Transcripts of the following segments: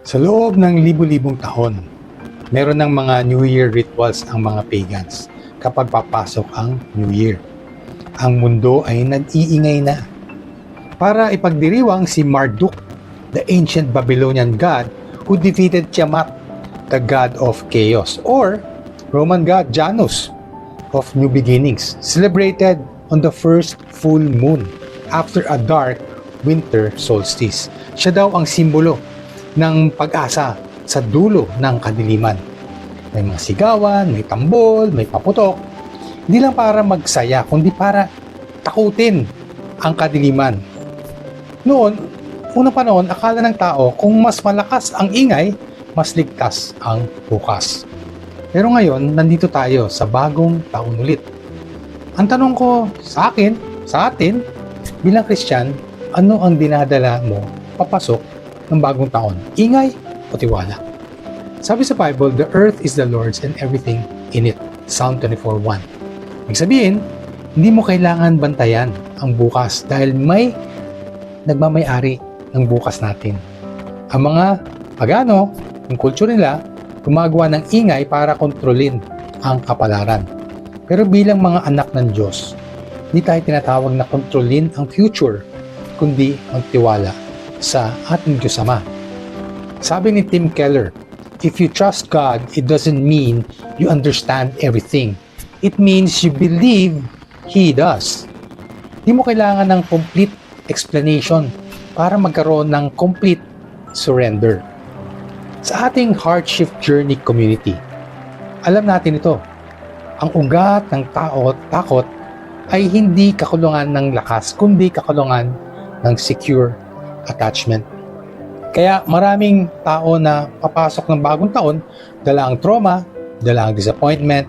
Sa loob ng libu-libong taon, meron ng mga New Year rituals ang mga pagans kapag papasok ang New Year. Ang mundo ay nag-iingay na. Para ipagdiriwang si Marduk, the ancient Babylonian god who defeated Tiamat, the god of chaos, or Roman god Janus of new beginnings, celebrated on the first full moon after a dark winter solstice. Siya daw ang simbolo ng pag-asa sa dulo ng kadiliman. May mga sigawan, may tambol, may paputok. Hindi lang para magsaya, kundi para takutin ang kadiliman. Noon, unang panahon, akala ng tao kung mas malakas ang ingay, mas ligtas ang bukas. Pero ngayon, nandito tayo sa bagong taon ulit. Ang tanong ko sa atin, bilang Kristyan, ano ang dinadala mo papasok ng bagong taon? Ingay o tiwala? Sabi sa Bible, the earth is the Lord's and everything in it. Psalm 24:1. Ibig sabihin, hindi mo kailangan bantayan ang bukas dahil may nagmamay-ari ng bukas natin. Ang mga pagano, yung culture nila, gumagawa ng ingay para kontrolin ang kapalaran. Pero bilang mga anak ng Diyos, hindi tayo tinatawag na kontrolin ang future, kundi magtiwala sa ating Diyos Ama. Sabi ni Tim Keller, if you trust God, it doesn't mean you understand everything. It means you believe He does. Hindi mo kailangan ng complete explanation para magkaroon ng complete surrender. Sa ating Heart Shift Journey community, alam natin ito. Ang ugat ng takot ay hindi kakulungan ng lakas, kundi kakulungan ng secure attachment. Kaya maraming tao na papasok ng bagong taon, dala ang trauma, dala ang disappointment,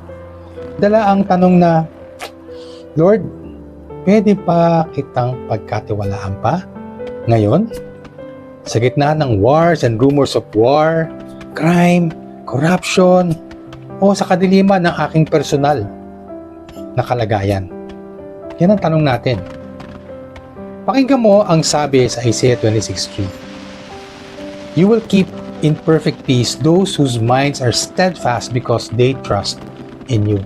dala ang tanong na, Lord, pwede pa kitang pagkatiwalaan pa ngayon? Sa gitna ng wars and rumors of war, crime, corruption, o sa kadiliman ng aking personal na kalagayan. Yan ang tanong natin. Pakinggan mo ang sabi sa Isaiah 26:3. You will keep in perfect peace those whose minds are steadfast because they trust in you.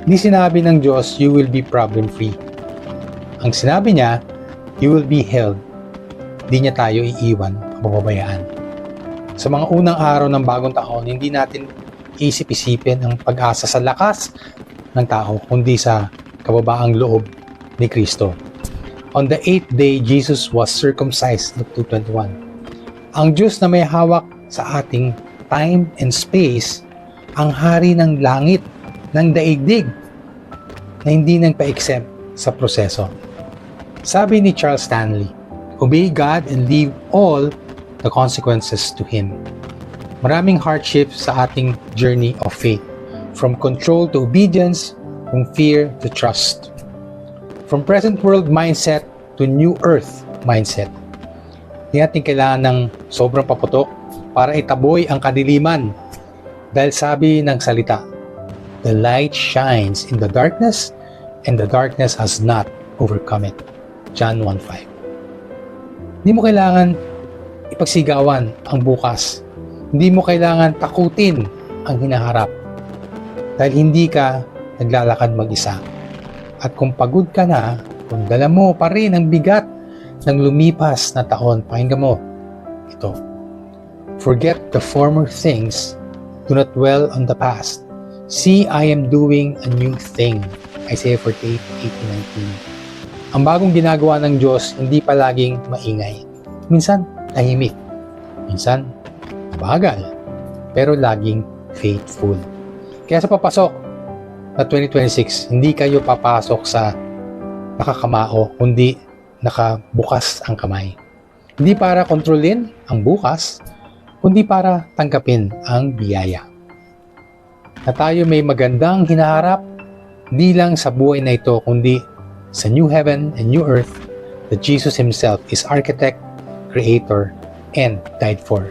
Hindi sinabi ng Diyos, you will be problem-free. Ang sinabi niya, you will be held. Hindi niya tayo iiwan o pababayaan. Sa mga unang araw ng bagong taon, hindi natin isip-isipin ang pag-asa sa lakas ng tao, kundi sa kababaang loob ni Kristo. On the 8th day, Jesus was circumcised, Luke 2:21. Ang Diyos na may hawak sa ating time and space, ang hari ng langit, ng daigdig, na hindi nang pa-exempt sa proseso. Sabi ni Charles Stanley, obey God and leave all the consequences to Him. Maraming hardships sa ating journey of faith. From control to obedience, from fear to trust. From present world mindset to new earth mindset. Hindi natin kailangan ng sobrang paputok para itaboy ang kadiliman. Dahil sabi ng salita, the light shines in the darkness and the darkness has not overcome it. John 1:5. Hindi mo kailangan ipagsigawan ang bukas. Hindi mo kailangan takutin ang hinaharap. Dahil hindi ka naglalakad mag-isa. At kung pagod ka na, kung dala mo pa rin ang bigat ng lumipas na taon, pakinggan mo ito. Forget the former things. Do not dwell on the past. See, I am doing a new thing. Isaiah 48:18-19. Ang bagong ginagawa ng Diyos, hindi palaging maingay. Minsan, tahimik. Minsan, mabagal. Pero laging faithful. Kaya sa papasok na 2026, hindi kayo papasok sa nakakamao, kundi nakabukas ang kamay. Hindi para kontrolin ang bukas, kundi para tanggapin ang biyaya. Na tayo may magandang hinaharap, hindi lang sa buhay na ito, kundi sa new heaven and new earth that Jesus Himself is architect, creator, and died for.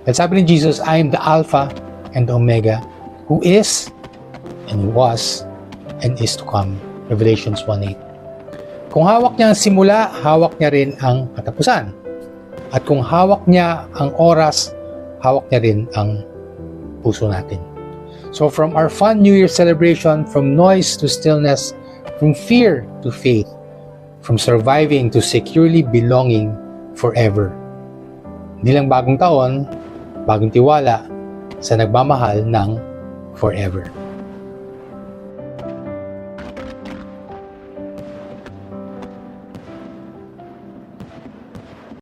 At sabi ni Jesus, I am the Alpha and the Omega, who is, and was, and is to come. Revelations 1:8. Kung hawak niya ang simula, hawak niya rin ang katapusan. At kung hawak niya ang oras, hawak niya rin ang puso natin. So from our fun New Year celebration, from noise to stillness, from fear to faith, from surviving to securely belonging forever. Hindi lang bagong taon, bagong tiwala sa nagmamahal ng forever.